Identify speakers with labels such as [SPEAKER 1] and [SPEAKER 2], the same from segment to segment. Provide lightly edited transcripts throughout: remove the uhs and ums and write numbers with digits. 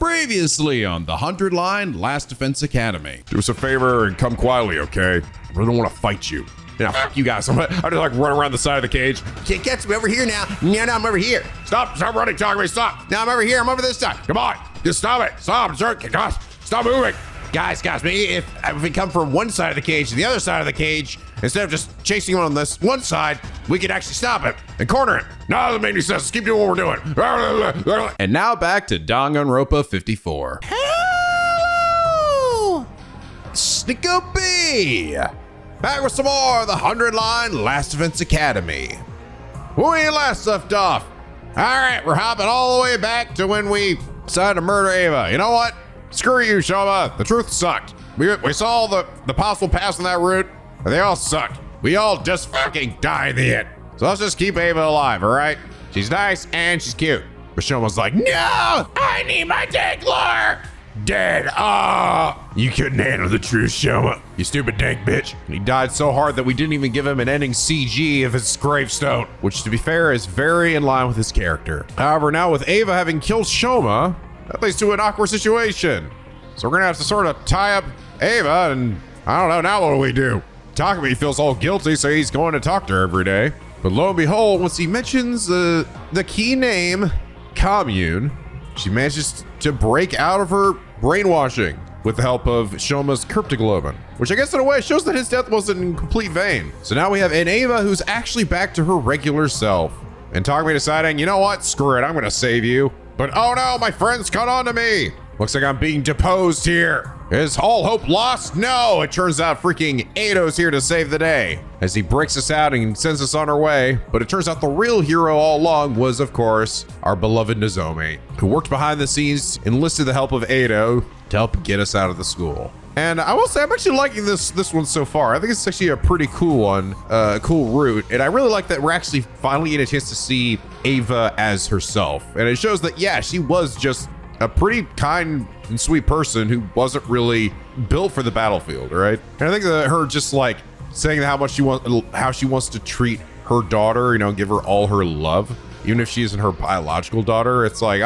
[SPEAKER 1] Previously on the 100 Line Last Defense Academy.
[SPEAKER 2] Do us a favor and come quietly, okay? I really don't want to fight you. Yeah, fuck you guys. I just like run around the side of the cage.
[SPEAKER 3] Can't catch me over here now. No, I'm over here.
[SPEAKER 2] Stop running, Takumi, stop.
[SPEAKER 3] No, I'm over here. I'm over this side.
[SPEAKER 2] Come on, just stop it. Stop, gosh, stop moving.
[SPEAKER 3] Guys, maybe if we come from one side of the cage to the other side of the cage, instead of just chasing him on this one side, we could actually stop him and corner him.
[SPEAKER 2] No, that doesn't make any sense. Let's keep doing what we're doing.
[SPEAKER 1] And now back to Danganronpa 54.
[SPEAKER 3] Hello!
[SPEAKER 1] NicoB! Back with some more of the 100 Line Last Defense Academy. When we last left off. All right, we're hopping all the way back to when we decided to murder Eva. You know what? Screw you, Shoma. The truth sucked. We saw the possible paths on that route, and they all sucked. We all just fucking died in the end. So let's just keep Eva alive, all right? She's nice and she's cute. But Shoma's like, no, I need my Dankler. Dead. You couldn't handle the truth, Shoma. You stupid dank bitch. And he died so hard that we didn't even give him an ending CG of his gravestone, which to be fair is very in line with his character. However, now with Eva having killed Shoma, that leads to an awkward situation. So we're gonna have to sort of tie up Eva, and I don't know, now what do we do? Takumi feels all guilty, so he's going to talk to her every day. But lo and behold, once he mentions the key name, commune, she manages to break out of her brainwashing with the help of Shoma's cryptoglobin, which I guess in a way shows that his death wasn't in complete vain. So now we have an Eva who's actually back to her regular self. And Takumi deciding, you know what, screw it, I'm gonna save you. But oh no, my friends caught on to me. Looks like I'm being deposed here. Is all hope lost? No, it turns out freaking Eido's here to save the day as he breaks us out and sends us on our way. But it turns out the real hero all along was, of course, our beloved Nozomi, who worked behind the scenes, enlisted the help of Eido to help get us out of the school. And I will say I'm actually liking this one so far. I think it's actually a pretty cool one, cool route. And I really like that we're actually finally getting a chance to see Eva as herself. And it shows that, yeah, she was just a pretty kind and sweet person who wasn't really built for the battlefield, right? And I think that her just like saying how she wants to treat her daughter, you know, give her all her love, even if she isn't her biological daughter. It's like,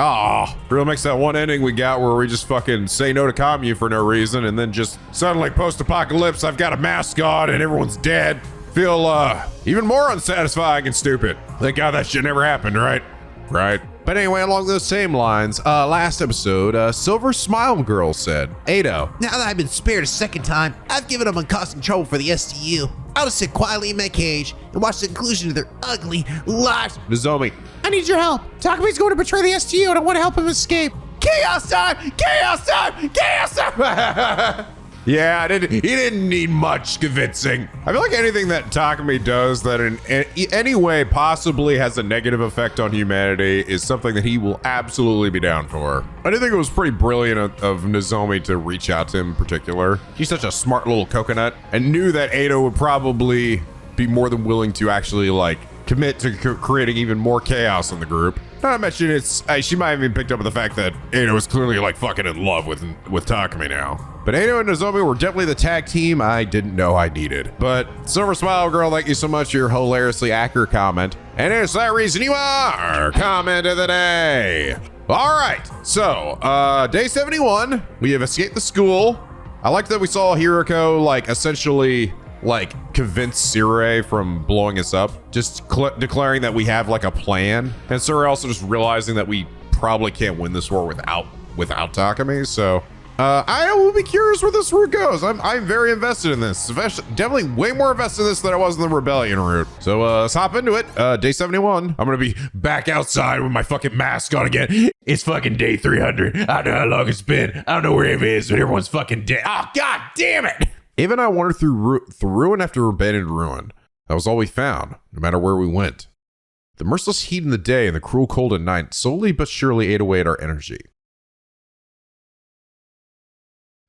[SPEAKER 1] really makes that one ending we got where we just fucking say no to commune for no reason, and then just suddenly post-apocalypse, I've got a mascot and everyone's dead. Feel even more unsatisfying and stupid. Thank God that shit never happened, right? Right. But anyway, along those same lines, last episode, Silver Smile Girl said, Eido,
[SPEAKER 3] now that I've been spared a second time, I've given up on causing trouble for the STU. I'll just sit quietly in my cage and watch the conclusion of their ugly lives.
[SPEAKER 1] Nozomi,
[SPEAKER 3] I need your help. Takumi's going to betray the STU and I want to help him escape. Chaos time! Chaos time! Chaos time!
[SPEAKER 2] Yeah, he didn't need much convincing. I feel like anything that Takumi does that in any way possibly has a negative effect on humanity is something that he will absolutely be down for. I do think it was pretty brilliant of Nozomi to reach out to him in particular. He's such a smart little coconut and knew that Eido would probably be more than willing to actually like commit to creating even more chaos in the group. Not to mention she might have even picked up on the fact that Eido is clearly like fucking in love with Takumi now. But Eido and Nozomi were definitely the tag team I didn't know I needed. But Silver Smile Girl, thank you so much for your hilariously accurate comment. And it's that reason you are comment of the day. All right, so day 71, we have escaped the school. I like that we saw Hiroko like essentially like convince Sirei from blowing us up, just declaring that we have like a plan. And Sirei also just realizing that we probably can't win this war without Takumi. So I will be curious where this route goes. I'm very invested in this, definitely way more invested in this than I was in the rebellion route. So let's hop into it. Day 71. I'm gonna be back outside with my fucking mask on again. It's fucking day 300. I don't know how long it's been. I don't know where Eva is, but everyone's fucking dead. Oh, god damn it. Eva and I wandered through ruin after abandoned ruin. That was all we found, no matter where we went. The merciless heat in the day and the cruel cold at night slowly but surely ate away at our energy.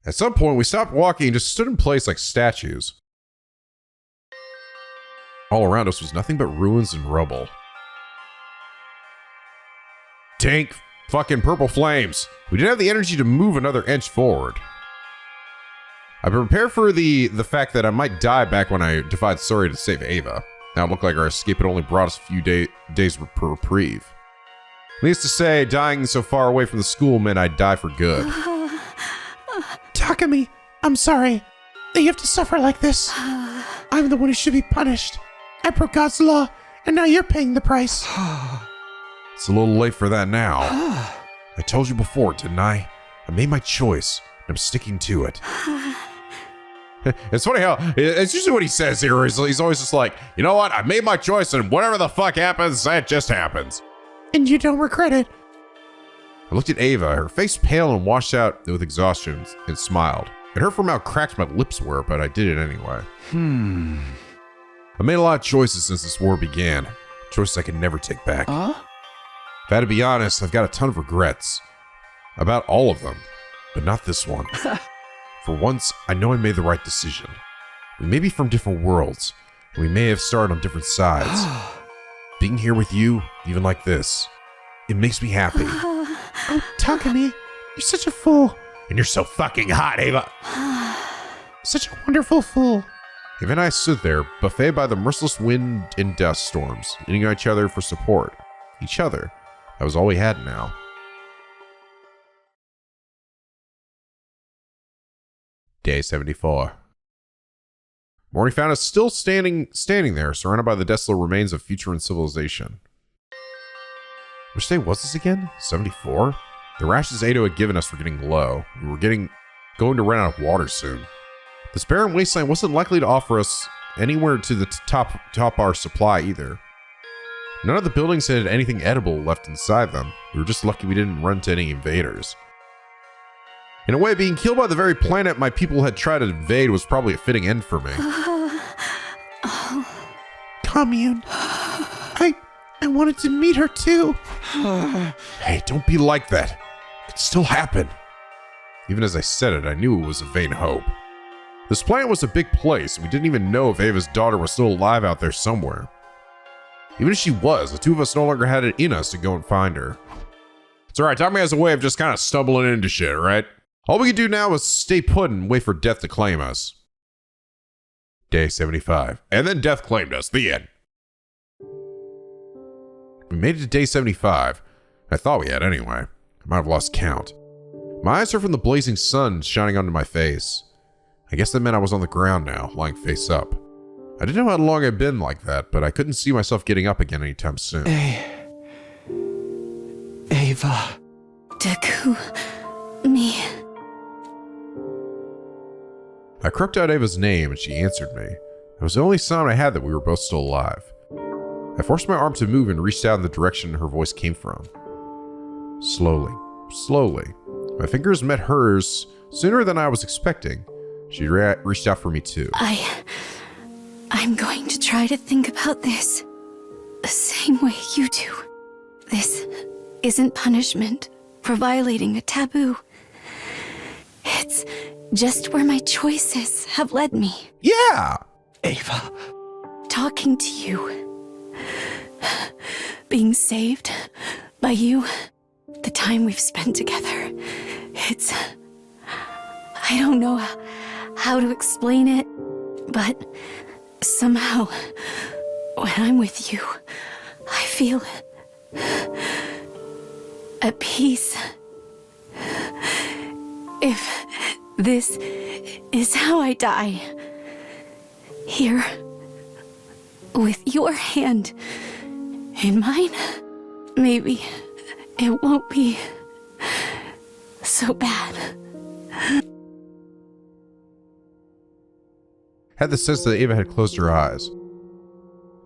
[SPEAKER 2] At some point, we stopped walking and just stood in place like statues. All around us was nothing but ruins and rubble. Tank fucking purple flames. We didn't have the energy to move another inch forward. I prepared for the fact that I might die back when I defied Sirei to save Eva. Now it looked like our escape had only brought us a few days of reprieve. Needless to say, dying so far away from the school meant I'd die for good.
[SPEAKER 4] Takumi, I'm sorry that you have to suffer like this. I'm the one who should be punished. I broke God's law, and now you're paying the price.
[SPEAKER 2] It's a little late for that now. I told you before, didn't I? I made my choice, and I'm sticking to it. It's funny how it's usually what he says here. He's always just like, you know what? I made my choice, and whatever the fuck happens, that just happens.
[SPEAKER 4] And you don't regret it.
[SPEAKER 2] I looked at Eva, her face pale and washed out with exhaustion, and smiled. It hurt from how cracked my lips were, but I did it anyway. I made a lot of choices since this war began. Choices I could never take back. If I had to be honest, I've got a ton of regrets. About all of them, but not this one. For once, I know I made the right decision. We may be from different worlds, and we may have started on different sides. Being here with you, even like this, it makes me happy.
[SPEAKER 4] Oh, Takumi, you're such a fool.
[SPEAKER 2] And you're so fucking hot, Eva.
[SPEAKER 4] Such a wonderful fool.
[SPEAKER 2] Eva and I stood there, buffeted by the merciless wind and dust storms, leaning on each other for support. Each other. That was all we had now. Day 74. Morning found us still standing there, surrounded by the desolate remains of future civilization. Which day was this again? 74? The rations Ado had given us were getting low. We were going to run out of water soon. This barren wasteland wasn't likely to offer us anywhere to the top our supply either. None of the buildings had anything edible left inside them. We were just lucky we didn't run into any invaders. In a way, being killed by the very planet my people had tried to invade was probably a fitting end for me.
[SPEAKER 4] Commune. I wanted to meet her too.
[SPEAKER 2] Hey, don't be like that. It could still happen. Even as I said it, I knew it was a vain hope. This planet was a big place, and we didn't even know if Ava's daughter was still alive out there somewhere. Even if she was, the two of us no longer had it in us to go and find her. It's alright, Takumi has a way of just kind of stumbling into shit, right? All we can do now is stay put and wait for death to claim us. Day 75. And then death claimed us. The end. We made it to day 75. I thought we had anyway. I might have lost count. My eyes are from the blazing sun shining onto my face. I guess that meant I was on the ground now, lying face up. I didn't know how long I'd been like that, but I couldn't see myself getting up again anytime soon.
[SPEAKER 4] Eva.
[SPEAKER 5] Takumi.
[SPEAKER 2] I croaked out Ava's name and she answered me. It was the only sign I had that we were both still alive. I forced my arm to move and reached out in the direction her voice came from. Slowly. My fingers met hers sooner than I was expecting. She reached out for me too.
[SPEAKER 5] I'm going to try to think about this the same way you do. This isn't punishment for violating a taboo. It's just where my choices have led me.
[SPEAKER 2] Yeah!
[SPEAKER 4] Eva.
[SPEAKER 5] Talking to you. Being saved by you. The time we've spent together. It's... I don't know how to explain it, but somehow, when I'm with you, I feel at peace. If this is how I die, here, with your hand in mine, maybe it won't be so bad.
[SPEAKER 2] Had the sense that Eva had closed her eyes.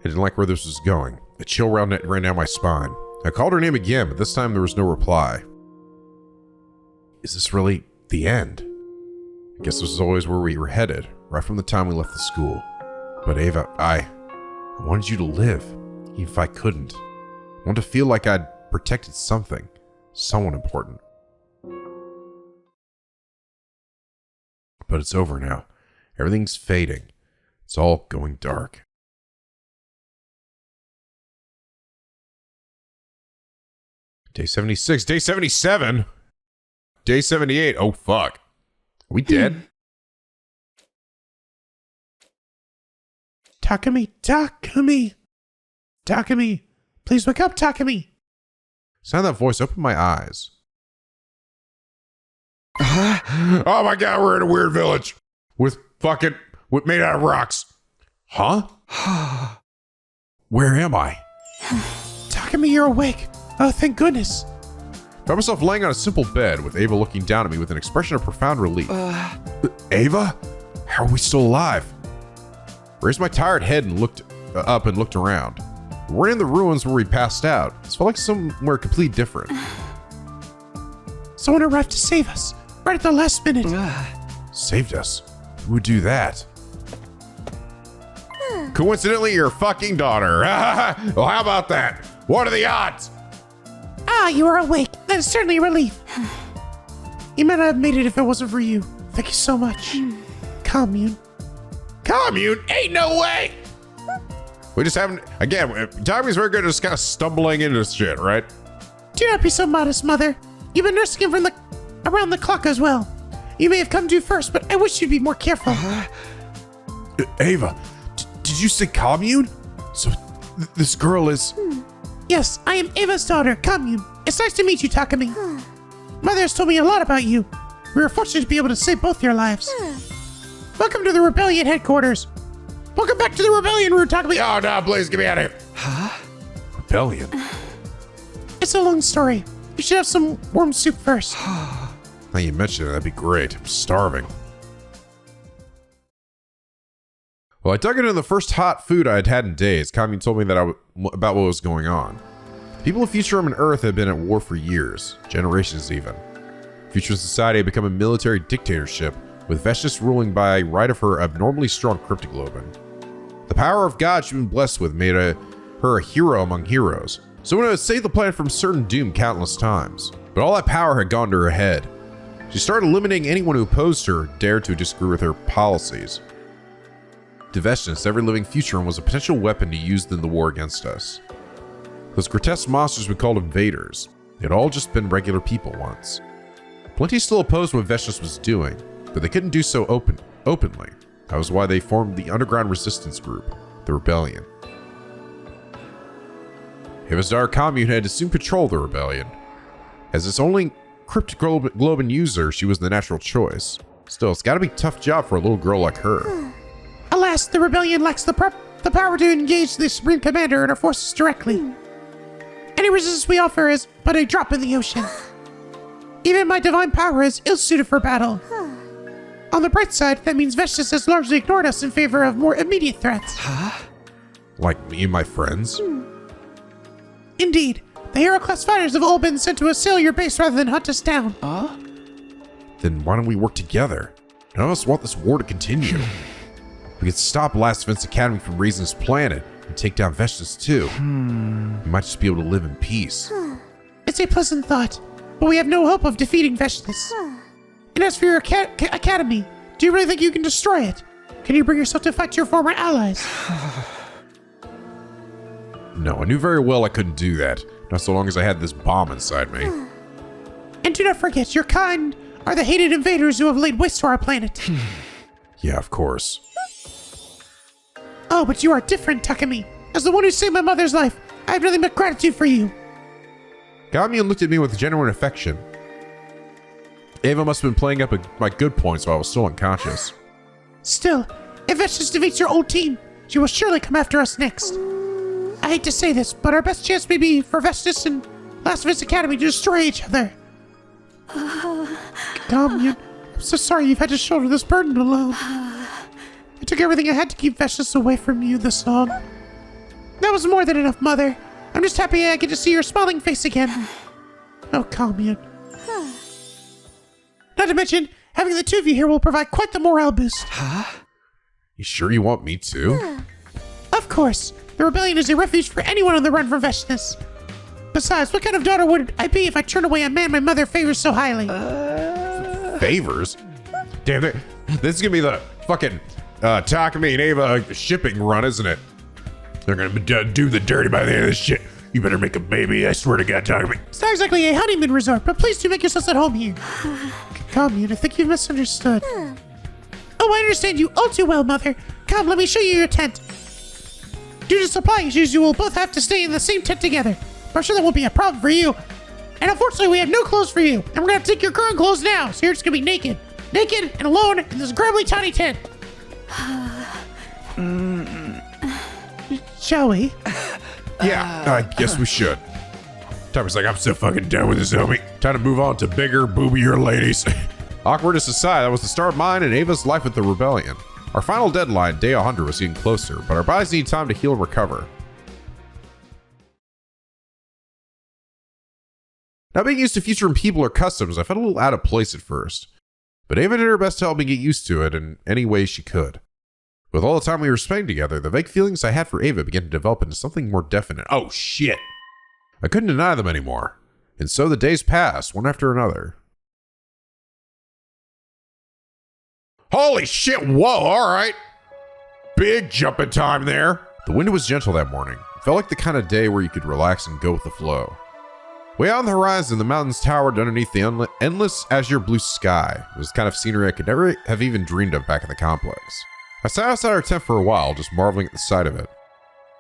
[SPEAKER 2] I didn't like where this was going. A chill ran down my spine. I called her name again, but this time there was no reply. Is this really the end? I guess this was always where we were headed, right from the time we left the school. But Eva, I wanted you to live, even if I couldn't. I wanted to feel like I'd protected something, someone important. But it's over now. Everything's fading. It's all going dark. Day 76. Day 77? Day 78. Oh, fuck. Are we dead?
[SPEAKER 4] Takumi. Takumi. Please wake up, Takumi.
[SPEAKER 1] Sound that voice opened my eyes.
[SPEAKER 2] Oh my god, we're in a weird village. With made out of rocks.
[SPEAKER 1] Huh? Where am I?
[SPEAKER 4] Takumi, you're awake. Oh, thank goodness.
[SPEAKER 1] I found myself laying on a simple bed with Eva looking down at me with an expression of profound relief. Eva? How are we still alive? I raised my tired head and looked up and looked around. We weren't in the ruins where we passed out. This felt like somewhere completely different.
[SPEAKER 4] Someone arrived to save us, right at the last minute.
[SPEAKER 1] Saved us? Who would do that?
[SPEAKER 2] Coincidentally, your fucking daughter. Well, how about that? What are the odds?
[SPEAKER 4] Ah, you are awake. That is certainly a relief. You might not have made it if it wasn't for you. Thank you so much. Commune.
[SPEAKER 2] Commune? Ain't no way! We just haven't, again, Takumi's very good at just kind of stumbling into shit, right?
[SPEAKER 4] Do not be so modest, Mother. You've been nursing him from around the clock as well. You may have come to first, but I wish you'd be more careful.
[SPEAKER 1] Ava, did you say commune? So this girl is...
[SPEAKER 4] Yes, I am Eva's daughter, Commune. It's nice to meet you, Takumi. Mother has told me a lot about you. We were fortunate to be able to save both your lives. Welcome to the Rebellion headquarters. Welcome back to the Rebellion room, Takumi.
[SPEAKER 2] Oh no, please get me out of here.
[SPEAKER 1] Rebellion?
[SPEAKER 4] It's a long story. You should have some warm soup first.
[SPEAKER 1] Now you mention it, that'd be great. I'm starving. Well, I dug into the first hot food I had had in days. Commune told me that about what was going on. People of Futurum and Earth had been at war for years, generations even. Future society had become a military dictatorship, with Vestius ruling by right of her abnormally strong cryptoglobin. The power of God she'd been blessed with made her a hero among heroes, someone who had saved the planet from certain doom countless times. But all that power had gone to her head. She started eliminating anyone who opposed her or dared to disagree with her policies. To Vestius, every living Futurum was a potential weapon to use in the war against us. Those grotesque monsters we called Invaders, they had all just been regular people once. Plenty still opposed what Vestius was doing, but they couldn't do so openly. That was why they formed the underground resistance group, the Rebellion. Eva's daughter Commune had assumed control of the Rebellion. As its only cryptoglobin user, she was the natural choice. Still, it's gotta be a tough job for a little girl like her.
[SPEAKER 4] Alas, the Rebellion lacks the power to engage the Supreme Commander and our forces directly. Any resistance we offer is but a drop in the ocean. Even my divine power is ill-suited for battle. On the bright side, that means Vestius has largely ignored us in favor of more immediate threats.
[SPEAKER 1] Like me and my friends?
[SPEAKER 4] Indeed, the hero-class fighters have all been sent to assail your base rather than hunt us down.
[SPEAKER 1] Then why don't we work together? None of us want this war to continue. We could stop Last Events Academy from raising this planet and take down Vestius too. We might just be able to live in peace.
[SPEAKER 4] It's a pleasant thought, but we have no hope of defeating Vestius. And as for your academy, do you really think you can destroy it? Can you bring yourself to fight your former allies?
[SPEAKER 1] No, I knew very well I couldn't do that. Not so long as I had this bomb inside me.
[SPEAKER 4] And do not forget, your kind are the hated invaders who have laid waste to our planet.
[SPEAKER 1] Yeah, of course.
[SPEAKER 4] Oh, but you are different, Takumi. As the one who saved my mother's life, I have nothing but gratitude for you.
[SPEAKER 1] Commune looked at me with genuine affection. Eva must have been playing up my good points while I was still unconscious.
[SPEAKER 4] Still, if Vestius defeats your old team, she will surely come after us next. I hate to say this, but our best chance may be for Vestius and Last Events Academy to destroy each other. Commune, I'm so sorry you've had to shoulder this burden alone. I took everything I had to keep Vestius away from you this long. That was more than enough, Mother. I'm just happy I get to see your smiling face again. Oh, Commune. Not to mention, having the two of you here will provide quite the morale boost.
[SPEAKER 1] You sure you want me to?
[SPEAKER 4] Of course. The Rebellion is a refuge for anyone on the run from Vestius. Besides, what kind of daughter would I be if I turned away a man my mother favors so highly?
[SPEAKER 1] Favors? Damn it. This is gonna be the fucking Takumi and Eva shipping run, isn't it?
[SPEAKER 2] They're gonna do the dirty by the end of this shit. You better make a baby, I swear to God, Takumi.
[SPEAKER 4] It's not exactly a honeymoon resort, but please do make yourselves at home here. Commune, I think you've misunderstood. Oh, I understand you all too well, Mother. Come, let me show you your tent. Due to supply issues, you will both have to stay in the same tent together. But I'm sure that won't be a problem for you. And unfortunately, we have no clothes for you. And we're gonna take your current clothes now. So you're just gonna be naked. Naked and alone in this grumbly tiny tent. Shall we?
[SPEAKER 2] Yeah, I guess we should. Tommy's like, I'm so fucking done with this, homie. Time to move on to bigger, boobier ladies.
[SPEAKER 1] Awkwardness aside, that was the start of mine and Ava's life with the rebellion. Our final deadline, day 100, was getting closer, but our bodies need time to heal and recover. Not being used to featuring people or customs, I felt a little out of place at first. But Ava did her best to help me get used to it in any way she could. With all the time we were spending together, the vague feelings I had for Ava began to develop into something more definite. Oh shit! I couldn't deny them anymore. And so the days passed, one after another.
[SPEAKER 2] Holy shit, whoa, alright. Big jumping time there.
[SPEAKER 1] The wind was gentle that morning. It felt like the kind of day where you could relax and go with the flow. Way out on the horizon, the mountains towered underneath the endless azure blue sky. It was the kind of scenery I could never have even dreamed of back in the complex. I sat outside our tent for a while, just marveling at the sight of it.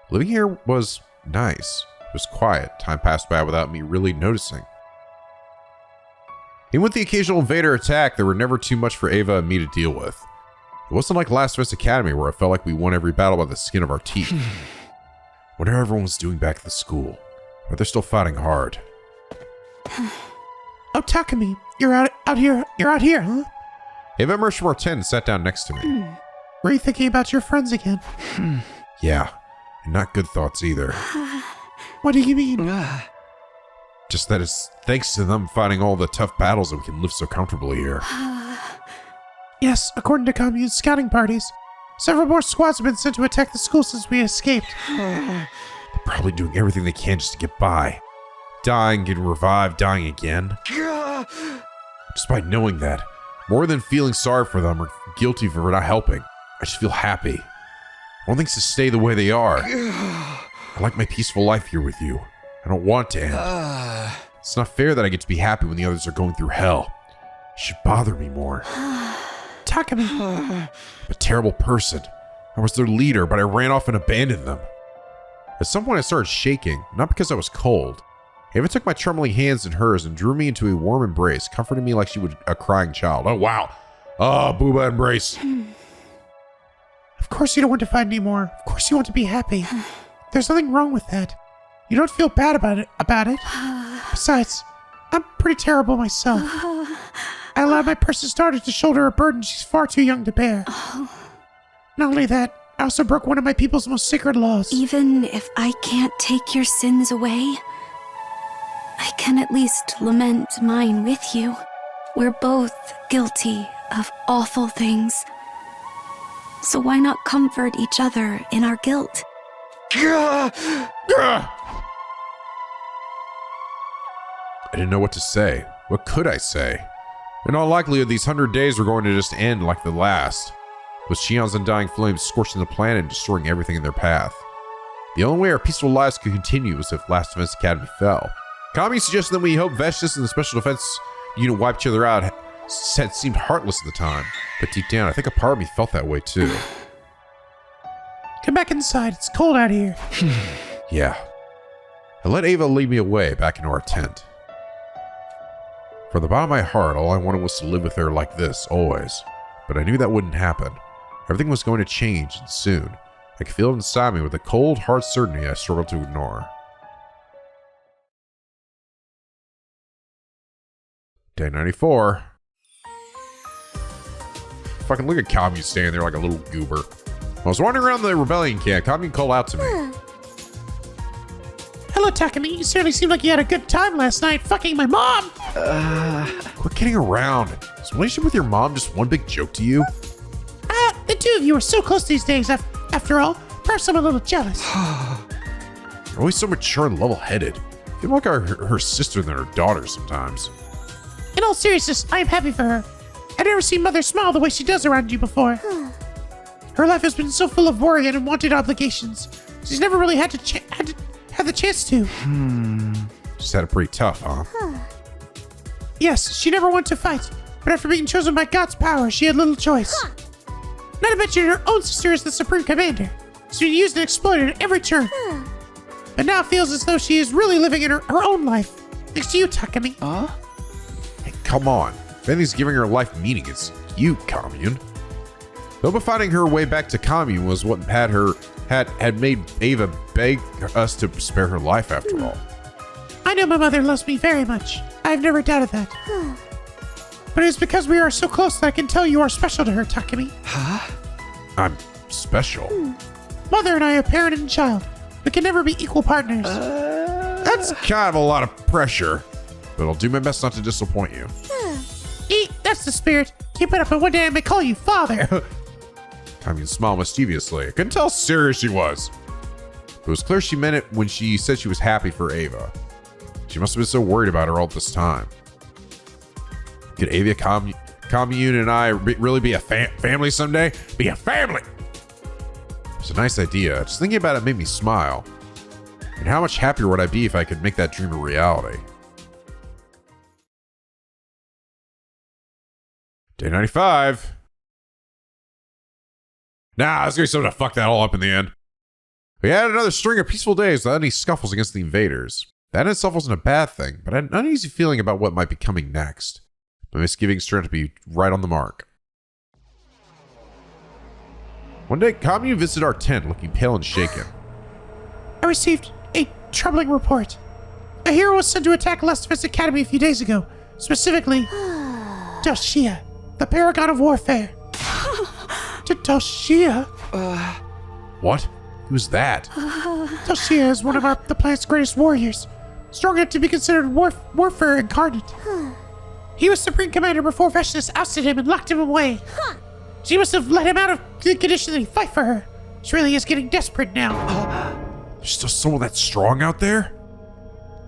[SPEAKER 1] Living here was nice. It was quiet. Time passed by without me really noticing. Even with the occasional invader attack, there were never too much for Ava and me to deal with. It wasn't like Last of Us Academy where it felt like we won every battle by the skin of our teeth. Whatever everyone was doing back at the school. But they're still fighting hard.
[SPEAKER 4] Oh, Takumi, you're out here, huh?
[SPEAKER 1] Ava emerged from our tent and sat down next to me.
[SPEAKER 4] Were you thinking about your friends again?
[SPEAKER 1] Yeah, and not good thoughts either.
[SPEAKER 4] What do you mean?
[SPEAKER 1] Just that it's thanks to them fighting all the tough battles that we can live so comfortably here.
[SPEAKER 4] Yes, according to commune scouting parties, several more squads have been sent to attack the school since we escaped.
[SPEAKER 1] They're probably doing everything they can just to get by. Dying, getting revived, dying again. Despite knowing that, more than feeling sorry for them or guilty for not helping, I just feel happy. I want things to stay the way they are. I like my peaceful life here with you. I don't want it to end. It's not fair that I get to be happy when the others are going through hell. It should bother me more.
[SPEAKER 4] Takumi.
[SPEAKER 1] I'm a terrible person. I was their leader, but I ran off and abandoned them. At some point I started shaking, not because I was cold. Ava took my trembling hands in hers and drew me into a warm embrace, comforting me like she would a crying child. Oh, wow. Oh, booba embrace.
[SPEAKER 4] Of course you don't want to fight anymore. Of course you want to be happy. There's nothing wrong with that. You don't feel bad about it. Besides, I'm pretty terrible myself. I allowed my precious daughter to shoulder a burden she's far too young to bear. Not only that, I also broke one of my people's most sacred laws.
[SPEAKER 5] Even if I can't take your sins away, I can at least lament mine with you. We're both guilty of awful things. So why not comfort each other in our guilt?
[SPEAKER 1] I didn't know what to say. What could I say? In all likelihood, these 100 days were going to just end like the last, with Shion's undying flames scorching the planet and destroying everything in their path. The only way our peaceful lives could continue was if Last Defense Academy fell. Kami suggested that we hope Vestius and the Special Defense Unit wipe each other out. It seemed heartless at the time, but deep down, I think a part of me felt that way too.
[SPEAKER 4] Come back inside. It's cold out here.
[SPEAKER 1] Yeah. I let Ava lead me away back into our tent. From the bottom of my heart, all I wanted was to live with her like this, always. But I knew that wouldn't happen. Everything was going to change, and soon. I could feel it inside me with a cold, hard certainty I struggled to ignore. Day 94. Fucking look at Kami standing there like a little goober. I was wandering around the rebellion camp. Kami called out to me.
[SPEAKER 4] Hello, Takumi. You certainly seemed like you had a good time last night fucking my mom.
[SPEAKER 1] Quit kidding around. Is relationship with your mom just one big joke to you?
[SPEAKER 4] The two of you are so close these days. After all, perhaps I'm a little jealous.
[SPEAKER 1] You're always so mature and level-headed. You feel like her sister than her daughter sometimes.
[SPEAKER 4] In all seriousness, I am happy for her. I've never seen Mother smile the way she does around you before. Her life has been so full of worry and unwanted obligations. She's never really had the chance to.
[SPEAKER 1] She's had it pretty tough, huh?
[SPEAKER 4] Yes, she never wanted to fight, but after being chosen by God's power, she had little choice. Not to mention her own sister is the Supreme Commander. She's been used and exploited at every turn. But now it feels as though she is really living in her own life, Thanks to you, Takumi.
[SPEAKER 1] Hey, come on. If anything's giving her life meaning, it's you, Commune. Though finding her way back to Commune was what had made Eva beg us to spare her life after all.
[SPEAKER 4] I know my mother loves me very much. I've never doubted that. But it's because we are so close that I can tell you are special to her, Takumi.
[SPEAKER 1] I'm special.
[SPEAKER 4] Mother and I are parent and child. We can never be equal partners.
[SPEAKER 1] That's kind of a lot of pressure, but I'll do my best not to disappoint you.
[SPEAKER 4] That's the spirit. Keep it up and one day I may call you father.
[SPEAKER 1] Commune smiled mischievously. I couldn't tell how serious she was. It was clear she meant it when she said she was happy for Eva. She must have been so worried about her all this time. Could Eva, Commune, and I really be a family someday? Be a family! It's a nice idea. Just thinking about it made me smile. And how much happier would I be if I could make that dream a reality? Day 95. Nah, it's gonna be something to fuck that all up in the end. We had another string of peaceful days without any scuffles against the invaders. That in itself wasn't a bad thing, but I had an uneasy feeling about what might be coming next. My misgivings turned to be right on the mark. One day, Commune visited our tent looking pale and shaken.
[SPEAKER 4] I received a troubling report. A hero was sent to attack Last Defense Academy a few days ago. Specifically, Doshia, the paragon of warfare. Doshia?
[SPEAKER 1] What? Who's that?
[SPEAKER 4] Doshia is one of the planet's greatest warriors. Strong enough to be considered warfare incarnate. He was Supreme Commander before Veshnis ousted him and locked him away. She must have let him out of the condition that he fight for her. She really is getting desperate now.
[SPEAKER 1] There's still someone that strong out there?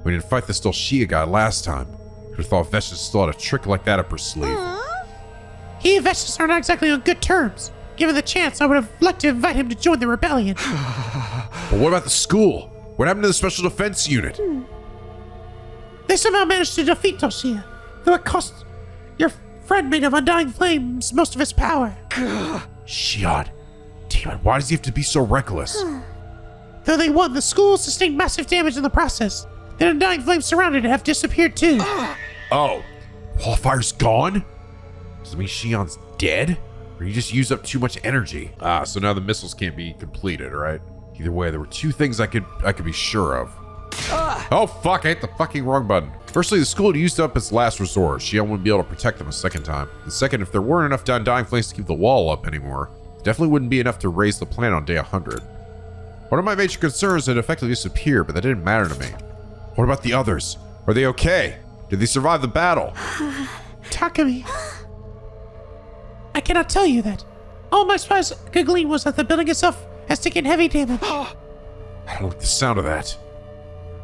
[SPEAKER 1] We didn't fight this Doshia guy last time. Who'd have thought Veshnis still had a trick like that up her sleeve?
[SPEAKER 4] He and Veshnis are not exactly on good terms. Given the chance, I would have liked to invite him to join the rebellion.
[SPEAKER 1] But what about the school? What happened to the Special Defense Unit?
[SPEAKER 4] They somehow managed to defeat Doshia, though it cost your friend made of Undying Flames most of his power.
[SPEAKER 1] Shion. Damn it, why does he have to be so reckless?
[SPEAKER 4] Though they won, the school sustained massive damage in the process. The Undying Flames surrounded it have disappeared too.
[SPEAKER 1] Oh, Wallfire's gone? Does it mean Shion's dead? Or he just used up too much energy? Ah, so now the missiles can't be completed, right? Either way, there were two things I could be sure of. Oh fuck, I hit the fucking wrong button. Firstly, the school had used up its last resort. Shion wouldn't be able to protect them a second time. And second, if there weren't enough Undying Flames to keep the wall up anymore, it definitely wouldn't be enough to raise the planet on day 100. One of my major concerns had effectively disappeared, but that didn't matter to me. What about the others? Are they okay? Did they survive the battle?
[SPEAKER 4] Takumi. I cannot tell you that. All my spies could glean was that the building itself has taken heavy damage.
[SPEAKER 1] I don't like the sound of that.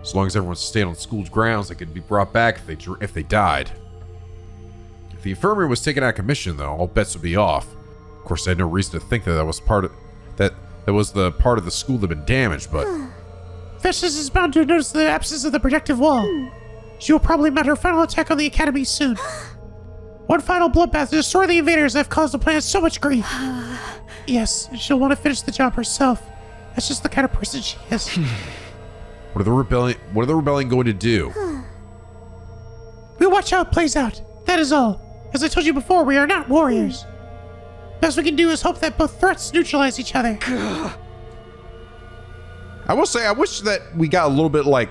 [SPEAKER 1] As long as everyone stayed on school's grounds, they could be brought back if they died. If the infirmary was taken out of commission, though, all bets would be off. Of course, I had no reason to think that that was the part of the school that had been damaged, but
[SPEAKER 4] Veshnis is bound to notice the absence of the protective wall. She will probably mount her final attack on the academy soon. One final bloodbath to destroy the invaders that have caused the planet so much grief. Yes, and she'll want to finish the job herself. That's just the kind of person she is.
[SPEAKER 1] What are the rebellion going to do?
[SPEAKER 4] We'll watch how it plays out. That is all. As I told you before, we are not warriors. Best we can do is hope that both threats neutralize each other.
[SPEAKER 1] I will say, I wish that we got a little bit like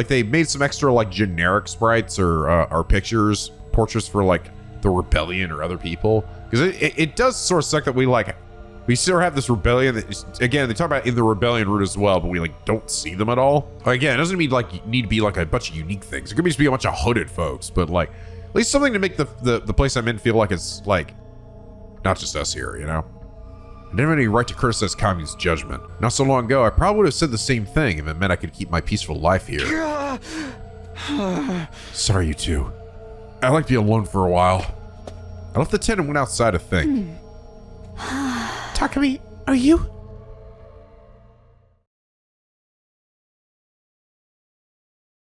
[SPEAKER 1] they made some extra like generic sprites or pictures, portraits for like the rebellion or other people, because it does sort of suck that we still have this rebellion that is, again, they talk about in the rebellion route as well, but we like don't see them at all. Again, it doesn't mean like need to be like a bunch of unique things. It could just be a bunch of hooded folks, but like at least something to make the place I'm in feel like it's like not just us here, you know? I didn't have any right to criticize Kami's judgment. Not so long ago, I probably would have said the same thing if it meant I could keep my peaceful life here. Sorry, you two. I'd like to be alone for a while. I left the tent and went outside to think.
[SPEAKER 4] Takumi, are you?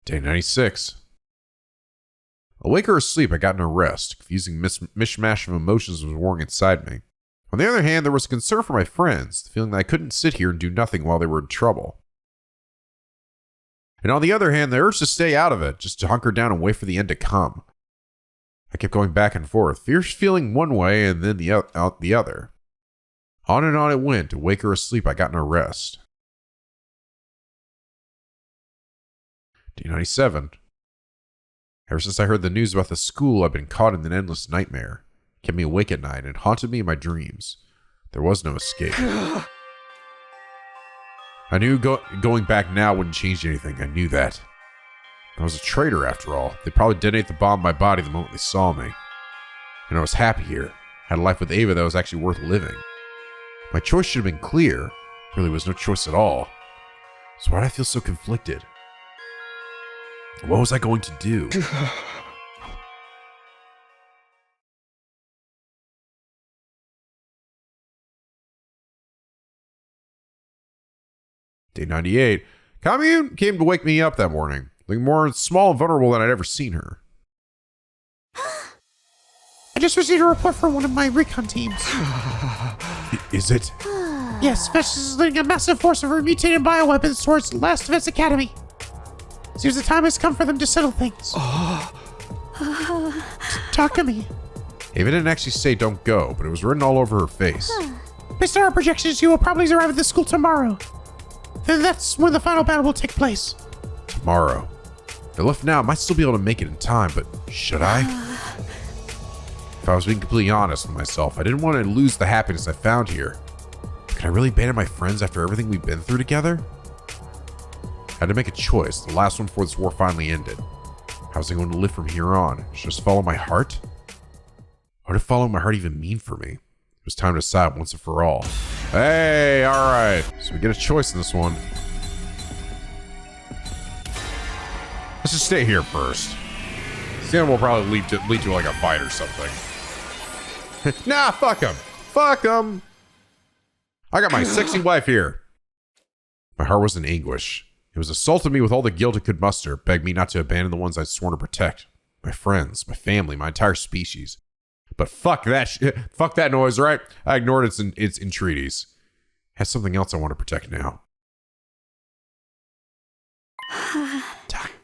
[SPEAKER 1] Day 96. Awake or asleep, I got no rest. Confusing mishmash of emotions was warring inside me. On the other hand, there was concern for my friends, the feeling that I couldn't sit here and do nothing while they were in trouble. And on the other hand, the urge to stay out of it, just to hunker down and wait for the end to come. I kept going back and forth, fierce feeling one way and then the other. On and on it went. Awake or asleep, I got no rest. Day 97. Ever since I heard the news about the school, I've been caught in an endless nightmare. It kept me awake at night and haunted me in my dreams. There was no escape. I knew going back now wouldn't change anything. I knew that. I was a traitor after all. They'd probably detonate the bomb in my body the moment they saw me. And I was happy here. Had a life with Eva that was actually worth living. My choice should have been clear. There really was no choice at all. So why did I feel so conflicted? What was I going to do? Day 98. Commune came to wake me up that morning, looking more small and vulnerable than I'd ever seen her.
[SPEAKER 4] I just received a report from one of my recon teams.
[SPEAKER 1] Is it?
[SPEAKER 4] Yes, Vestas is leading a massive force of her mutated bioweapons towards Last Defense Academy. Seems the time has come for them to settle things. Takumi.
[SPEAKER 1] Eva didn't actually say don't go, but it was written all over her face.
[SPEAKER 4] Based on our projections, you will probably arrive at the school tomorrow. Then that's when the final battle will take place.
[SPEAKER 1] Tomorrow. If I left now, I might still be able to make it in time, but should I? If I was being completely honest with myself, I didn't want to lose the happiness I found here. Could I really abandon my friends after everything we've been through together? I had to make a choice, the last one before this war finally ended. How was I going to live from here on? Should I just follow my heart? What did following my heart even mean for me? It was time to decide once and for all. Hey, alright. So we get a choice in this one. Let's just stay here first. Then we'll probably lead to like a fight or something. Nah, fuck him. Fuck him. I got my sexy wife here. My heart was in anguish. It was assaulting me with all the guilt it could muster, begged me not to abandon the ones I'd sworn to protect. My friends, my family, my entire species. But fuck that shit. Fuck that noise, right? I ignored its entreaties. It has something else I want to protect now.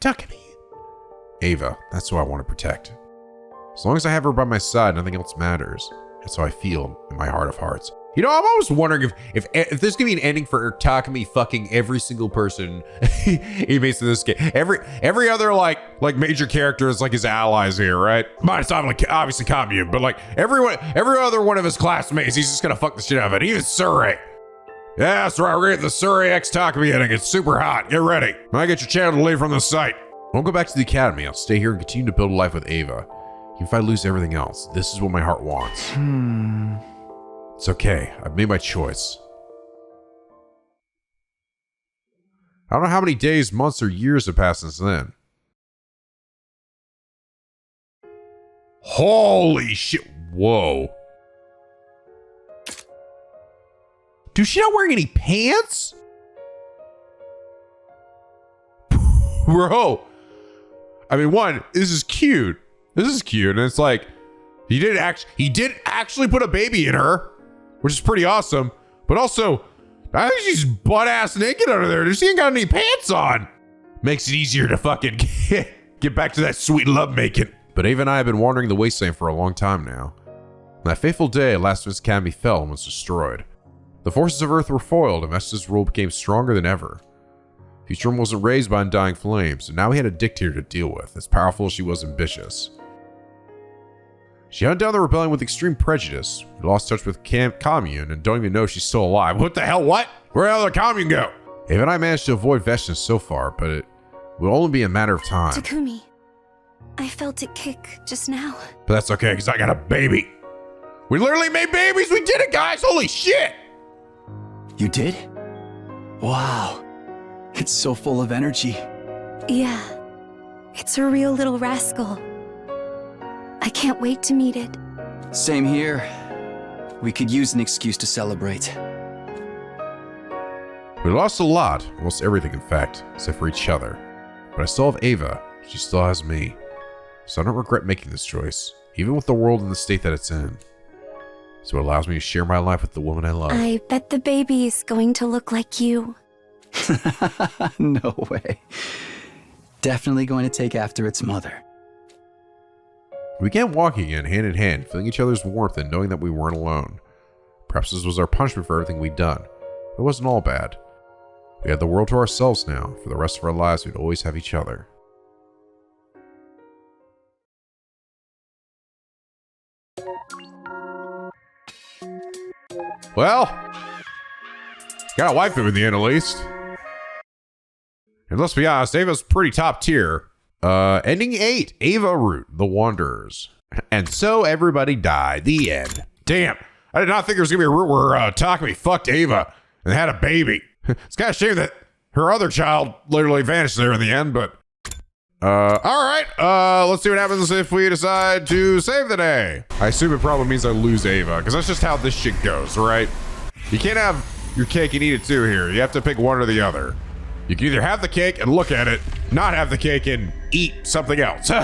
[SPEAKER 4] Takumi.
[SPEAKER 1] Eva, that's who I want to protect. As long as I have her by my side, nothing else matters. That's how I feel in my heart of hearts. You know, I'm always wondering if there's gonna be an ending for Takumi fucking every single person he meets in this game. Every other like major character is like his allies here, right? Minus obviously Commune, but like every other one of his classmates, he's just gonna fuck the shit out of it. Even Sirei. Yeah, that's right. We're getting the Sirei X Takumi ending. It's super hot. Get ready. I get your channel to leave from the site. I won't go back to the academy. I'll stay here and continue to build a life with Eva. Even if I lose everything else, this is what my heart wants. It's okay. I've made my choice. I don't know how many days, months, or years have passed since then. Holy shit. Whoa. Dude, she's not wearing any pants? Bro. I mean, one, this is cute. This is cute. And it's like, he did actually put a baby in her, which is pretty awesome. But also, I think she's butt-ass naked under there. She ain't got any pants on. Makes it easier to fucking get back to that sweet love making. But Eva and I have been wandering the wasteland for a long time now. On that fateful day, Last Defense Academy fell and was destroyed. The forces of Earth were foiled, and Vestas' rule became stronger than ever. Futurem wasn't raised by undying flames, and now he had a dictator to deal with, as powerful as she was ambitious. She hunted down the rebellion with extreme prejudice. We lost touch with Commune and don't even know she's still alive. What the hell? What? Where the hell did Commune go? Eva and I managed to avoid Vestas so far, but it will only be a matter of time.
[SPEAKER 5] Takumi, I felt it kick just now.
[SPEAKER 1] But that's okay, because I got a baby. We literally made babies. We did it, guys. Holy shit.
[SPEAKER 6] You did? Wow. It's so full of energy.
[SPEAKER 5] Yeah, it's a real little rascal. I can't wait to meet it.
[SPEAKER 6] Same here. We could use an excuse to celebrate.
[SPEAKER 1] We lost a lot, almost everything in fact, except for each other. But I still have Eva. She still has me. So I don't regret making this choice, even with the world in the state that it's in. So it allows me to share my life with the woman I love.
[SPEAKER 5] I bet the baby's going to look like you.
[SPEAKER 6] No way. Definitely going to take after its mother.
[SPEAKER 2] We began walking again, hand in hand, feeling each other's warmth and knowing that we weren't alone. Perhaps this was our punishment for everything we'd done. It wasn't all bad. We had the world to ourselves now. For the rest of our lives, we'd always have each other.
[SPEAKER 1] Well, got a waifu in the end at least. And let's be honest, Eva's pretty top tier. Ending 8, Eva Root, The Wanderers. And so everybody died. The end. Damn, I did not think there was gonna be a route where Takumi fucked Eva and had a baby. It's kind of a shame that her other child literally vanished there in the end, but all right, let's see what happens if we decide to save the day. I assume it probably means I lose Eva, because that's just how this shit goes, right? You can't have your cake and eat it too here. You have to pick one or the other. You can either have the cake and look at it, not have the cake and eat something else. All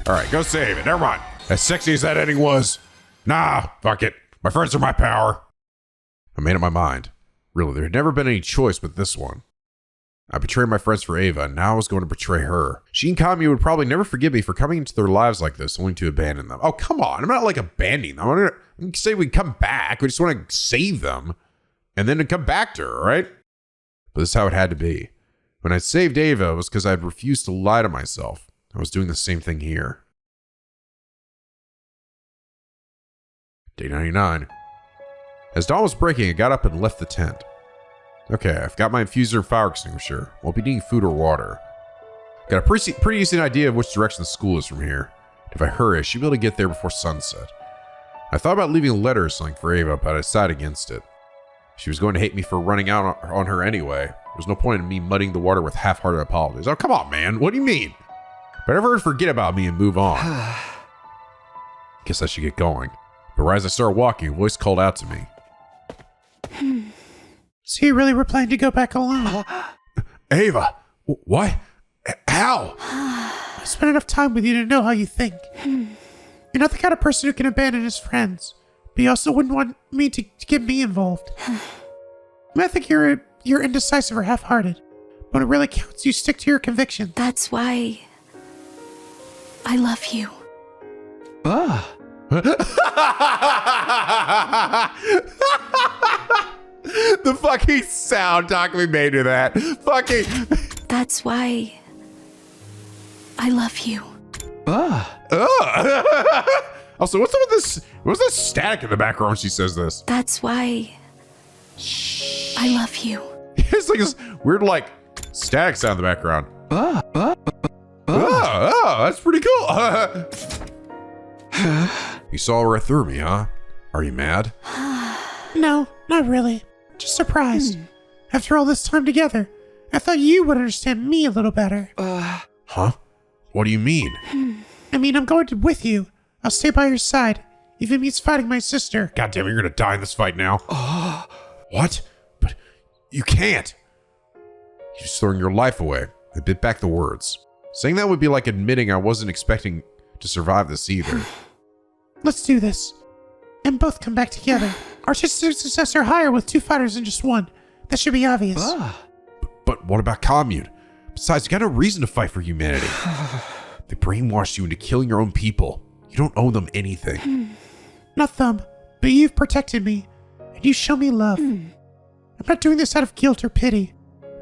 [SPEAKER 1] right, go save it. Never mind. As sexy as that ending was, nah, fuck it. My friends are my power.
[SPEAKER 2] I made up my mind. Really, there had never been any choice but this one. I betrayed my friends for Eva, and now I was going to betray her. She and Kami would probably never forgive me for coming into their lives like this, only to abandon them. Oh, come on. I'm not like abandoning them. I'm going to say we come back. We just want to save them, and then to come back to her, right? But this is how it had to be. When I saved Eva, it was because I had refused to lie to myself. I was doing the same thing here. Day 99. As dawn was breaking, I got up and left the tent. Okay, I've got my infuser and fire extinguisher. Won't be needing food or water. Got a pretty decent idea of which direction the school is from here. If I hurry, I should be able to get there before sunset. I thought about leaving a letter or something for Eva, but I decided against it. She was going to hate me for running out on her anyway. There was no point in me muddying the water with half-hearted apologies. Oh, come on, man. What do you mean? But ever forget about me and move on. Guess I should get going. But right as I started walking, a voice called out to me.
[SPEAKER 4] So you really were planning to go back alone?
[SPEAKER 1] Ava, what? How?
[SPEAKER 4] I spent enough time with you to know how you think. You're not the kind of person who can abandon his friends, but you also wouldn't want me to get me involved. I think you're indecisive or half-hearted. When it really counts, you stick to your conviction.
[SPEAKER 5] That's why I love you.
[SPEAKER 1] The fucking sound Takumi made to that. Fucking.
[SPEAKER 5] That's why I love you.
[SPEAKER 1] Also, what's up with this? What's this static in the background when she says this?
[SPEAKER 5] That's why I love you.
[SPEAKER 1] It's like this weird, like, static sound in the background. That's pretty cool.
[SPEAKER 2] You saw right through me, huh? Are you mad?
[SPEAKER 4] No, not really. Just surprised. After all this time together, I thought you would understand me a little better.
[SPEAKER 2] Huh? What do you mean?
[SPEAKER 4] I mean, I'm going with you. I'll stay by your side, if it means fighting my sister.
[SPEAKER 1] God damn it, you're gonna die in this fight now.
[SPEAKER 2] What? But you can't. You're just throwing your life away. I bit back the words. Saying that would be like admitting I wasn't expecting to survive this either.
[SPEAKER 4] Let's do this. And both come back together. Our sister's success are higher with 2 fighters than just 1. That should be obvious.
[SPEAKER 2] But what about commune? Besides, you got no reason to fight for humanity. They brainwashed you into killing your own people. You don't owe them anything.
[SPEAKER 4] Not them, but you've protected me, and you show me love. I'm not doing this out of guilt or pity,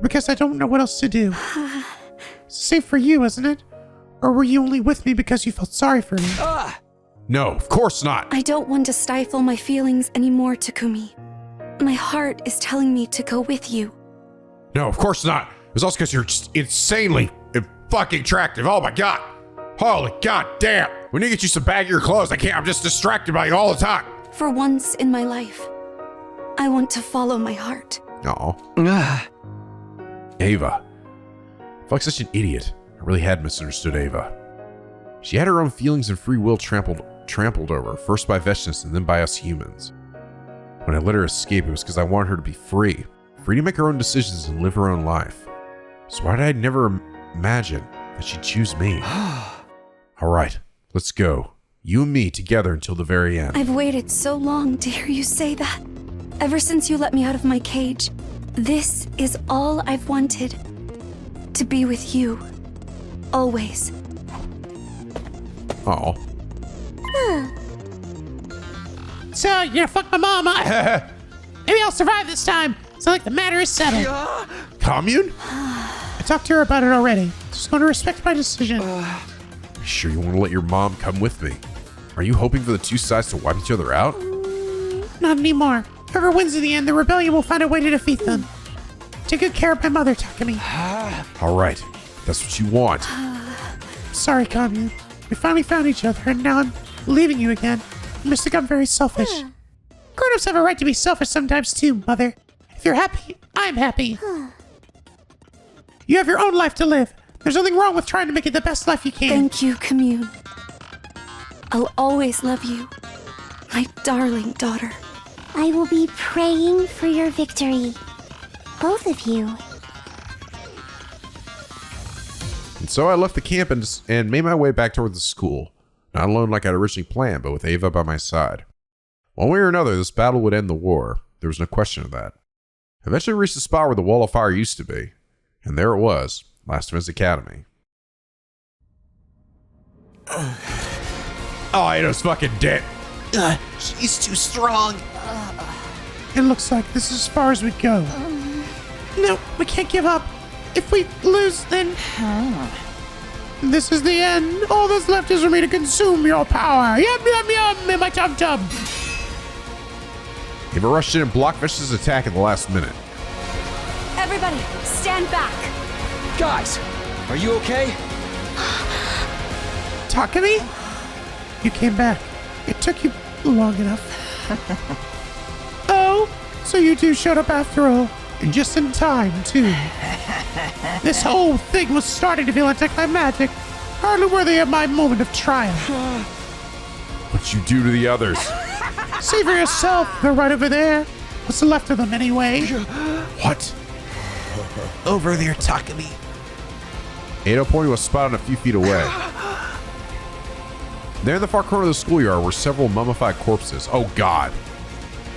[SPEAKER 4] because I don't know what else to do. It's the same for you, isn't it? Or were you only with me because you felt sorry for me?
[SPEAKER 1] No, of course not.
[SPEAKER 5] I don't want to stifle my feelings anymore, Takumi. My heart is telling me to go with you.
[SPEAKER 1] No, of course not. It was also because you're just insanely fucking attractive. Oh my god. Holy god damn. We need to get you some baggier clothes. I'm just distracted by you all the time.
[SPEAKER 5] For once in my life, I want to follow my heart.
[SPEAKER 2] Aw. Ava. I felt like such an idiot. I really had misunderstood Ava. She had her own feelings and free will trampled over, first by Vechnus and then by us humans. When I let her escape, it was because I wanted her to be free to make her own decisions and live her own life. So why did I never imagine that she'd choose me? All right, let's go. You and me together until the very end.
[SPEAKER 5] I've waited so long to hear you say that. Ever since you let me out of my cage, This is all I've wanted. To be with you. Always.
[SPEAKER 2] Oh.
[SPEAKER 4] So, you're gonna fuck my mama? Maybe I'll survive this time. So, like, the matter is settled.
[SPEAKER 2] Commune?
[SPEAKER 4] I talked to her about it already. She's going to respect my decision.
[SPEAKER 2] You sure you want to let your mom come with me? Are you hoping for the two sides to wipe each other out?
[SPEAKER 4] Not anymore. Whoever wins in the end, the rebellion will find a way to defeat them. Take good care of my mother, Takumi.
[SPEAKER 2] All right. That's what you want.
[SPEAKER 4] Sorry, Commune. We finally found each other, and now I'm leaving you again. You must think I'm very selfish. Grown-ups have a right to be selfish sometimes too, Mother. If you're happy, I'm happy. You have your own life to live. There's nothing wrong with trying to make it the best life you can.
[SPEAKER 5] Thank you, Commune. I'll always love you. My darling daughter.
[SPEAKER 7] I will be praying for your victory. Both of you.
[SPEAKER 2] And so I left the camp and made my way back toward the school. Not alone like I'd originally planned, but with Eva by my side. One way or another, this battle would end the war. There was no question of that. I eventually reached the spot where the wall of fire used to be. And there it was, Last of Us Academy.
[SPEAKER 3] Oh, Ada's fucking dead. She's too strong.
[SPEAKER 4] It looks like this is as far as we go. No, we can't give up. If we lose, then... This is the end. All that's left is for me to consume your power. Yum, yum, yum, in my tum-tum.
[SPEAKER 2] Eva rushed in and blocked Vesh's attack at the last minute.
[SPEAKER 5] Everybody, stand back.
[SPEAKER 6] Guys, are you okay?
[SPEAKER 4] Takumi? You came back. It took you long enough. Oh, so you two showed up after all. And just in time, too. This whole thing was starting to feel anticlimactic. Hardly worthy of my moment of triumph.
[SPEAKER 2] What'd you do to the others?
[SPEAKER 4] See for yourself. They're right over there. What's left of them, anyway?
[SPEAKER 2] What?
[SPEAKER 3] Over there, Takumi.
[SPEAKER 2] Ada pointed to a spot on a few feet away. There in the far corner of the schoolyard were several mummified corpses. Oh god.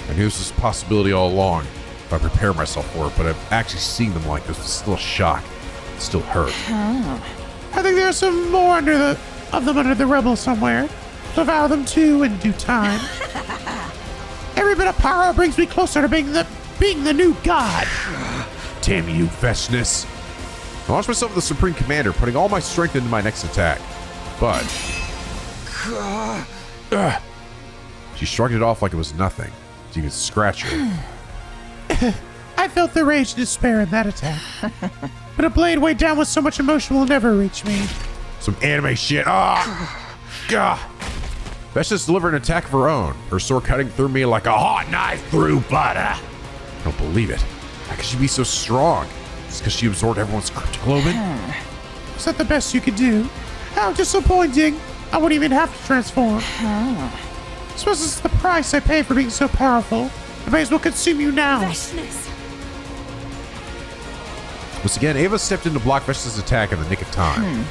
[SPEAKER 2] I knew this was a possibility all along if I prepare myself for it, but I've actually seen them like this. It's still a shock. It still hurt.
[SPEAKER 4] I think there's some more of them under the rubble somewhere. Devour them too in due time. Every bit of power brings me closer to being the new god.
[SPEAKER 2] Damn you, Veshness. I launched myself with the Supreme Commander, putting all my strength into my next attack. But... she shrugged it off like it was nothing. So you could scratch her.
[SPEAKER 4] I felt the rage and despair in that attack. But a blade weighed down with so much emotion will never reach me.
[SPEAKER 2] Some anime shit. God. Veshness delivered an attack of her own, her sword cutting through me like a hot knife through butter. I don't believe it. How could she be so strong? It's because she absorbed everyone's cryptoglobin?
[SPEAKER 4] Is that the best you could do? How disappointing. I wouldn't even have to transform. Suppose this is the price I pay for being so powerful. I may as well consume you now.
[SPEAKER 5] Freshness.
[SPEAKER 2] Once again, Ava stepped in to block Veshness' attack in the nick of time.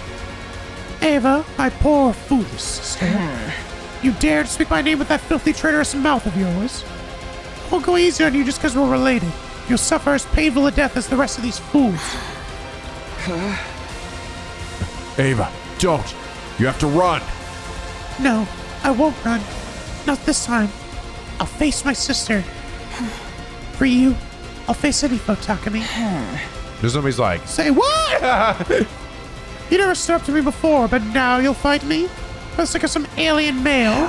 [SPEAKER 4] Ava, my poor foolish sister. You dare to speak my name with that filthy traitorous mouth of yours? I won't go easy on you just because we're related. You'll suffer as painful a death as the rest of these fools.
[SPEAKER 2] Ava, don't. You have to run.
[SPEAKER 4] No, I won't run. Not this time. I'll face my sister. For you, I'll face any foe, Takumi.
[SPEAKER 2] There's somebody's like,
[SPEAKER 4] Say what? You never stood up to me before, but now you'll fight me? For the sake of some alien male?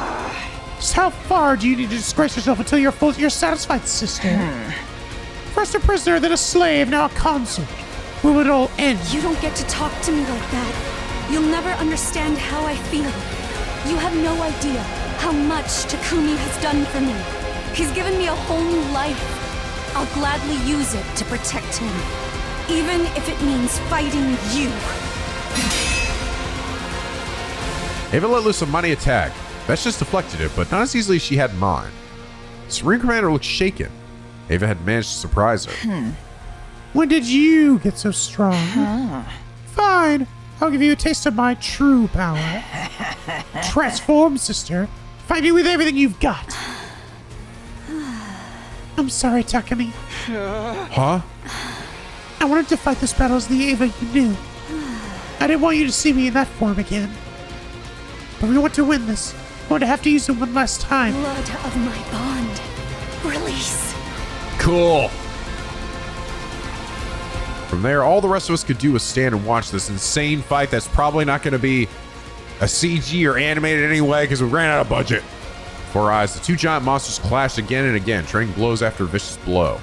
[SPEAKER 4] Just how far do you need to disgrace yourself until you're satisfied, sister? First a prisoner, then a slave, now a consort. Where would it all end?
[SPEAKER 5] You don't get to talk to me like that. You'll never understand how I feel. You have no idea how much Takumi has done for me. He's given me a whole new life. I'll gladly use it to protect him, even if it means fighting you.
[SPEAKER 2] Ava let loose a mighty attack. Veshness deflected it, but not as easily as she had in mind. The Supreme Commander looked shaken. Ava had managed to surprise her.
[SPEAKER 4] When did you get so strong? Fine. I'll give you a taste of my true power. Transform, sister. Fight me with everything you've got. I'm sorry, Takumi.
[SPEAKER 2] Huh?
[SPEAKER 4] I wanted to fight this battle as the Eva you knew. I didn't want you to see me in that form again. But we want to win this. We want to have to use it one last time.
[SPEAKER 5] Blood of my bond. Release.
[SPEAKER 2] Cool.
[SPEAKER 1] From there, all the rest of us could do was stand and watch this insane fight that's probably not going to be a CG or animated anyway because we ran out of budget. Before our eyes, the two giant monsters clashed again and again, trading blows after a vicious blow.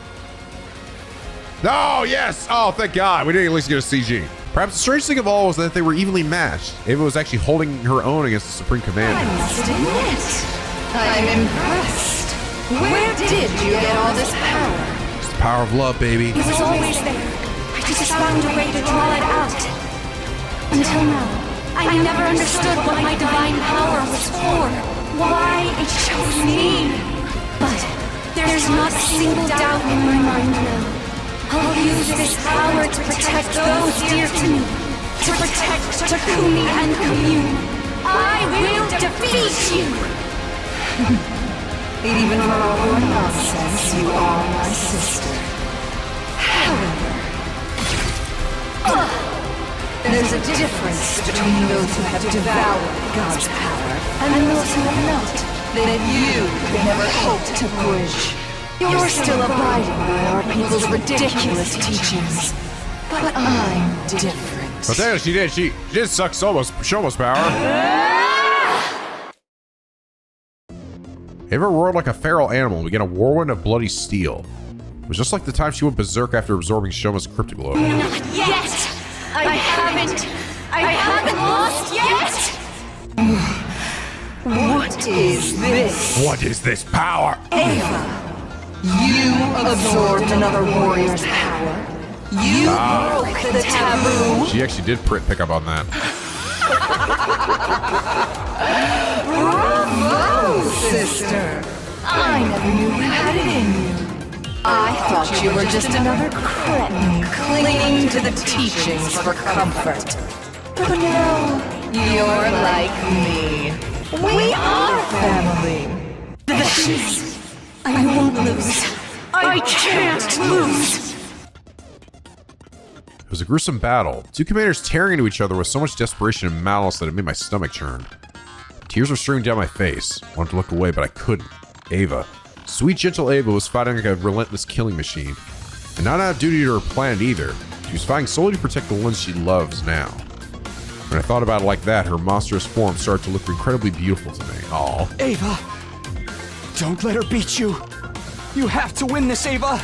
[SPEAKER 1] Oh, yes! Oh, thank God. We didn't at least get a CG. Perhaps the strange thing of all was that they were evenly matched. Eva was actually holding her own against the Supreme Commander.
[SPEAKER 8] I must admit, I'm impressed. Where did you get all this power?
[SPEAKER 1] It's the power of love, baby.
[SPEAKER 5] It was always there. I just found a way to draw it out. Until now, I never understood what my divine power was for. Why it chose me. But there's not a single doubt in my mind now. I'll use this power to protect those dear to me. To protect Takumi and Commune. I will defeat you!
[SPEAKER 8] Even for all your nonsense, you are my sister. However, there's a difference between those who have devoured God's power and those who have not, that you could never hope to bridge. You're still abiding by our people's ridiculous teachings, but I'm different.
[SPEAKER 1] But there she did. She did suck Shoma's power. Eva roared like a feral animal and began a whirlwind of bloody steel. It was just like the time she went berserk after absorbing Shoma's cryptic glow.
[SPEAKER 5] Not yet! I haven't lost yet!
[SPEAKER 8] What is this?
[SPEAKER 1] What is this power?
[SPEAKER 8] Eva, you absorbed another warrior's power. You broke the taboo.
[SPEAKER 1] She actually did pick up on that.
[SPEAKER 8] Bravo, sister. I never knew you had it in you. I thought you were just another cretin clinging to the teachings for comfort. But no, you're like me. We are family.
[SPEAKER 5] Vicious. I won't lose. I can't lose.
[SPEAKER 1] It was a gruesome battle. Two commanders tearing into each other with so much desperation and malice that it made my stomach churn. Tears were streaming down my face. I wanted to look away, but I couldn't. Eva, sweet gentle Eva, was fighting like a relentless killing machine. And not out of duty to her planet either. She was fighting solely to protect the ones she loves now. When I thought about it like that, her monstrous form started to look incredibly beautiful to me. Aw.
[SPEAKER 6] Eva! Don't let her beat you! You have to win this, Eva!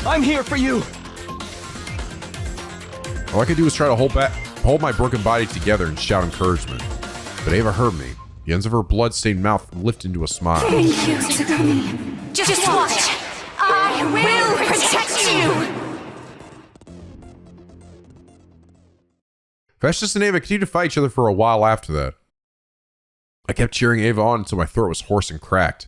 [SPEAKER 6] I'm here for you!
[SPEAKER 1] All I could do was try to hold my broken body together and shout encouragement. But Eva heard me. The ends of her blood-stained mouth lifted into a smile.
[SPEAKER 5] Thank you, Takumi. Just watch. I will protect you!
[SPEAKER 1] Festus and Eva continued to fight each other for a while after that. I kept cheering Eva on until my throat was hoarse and cracked.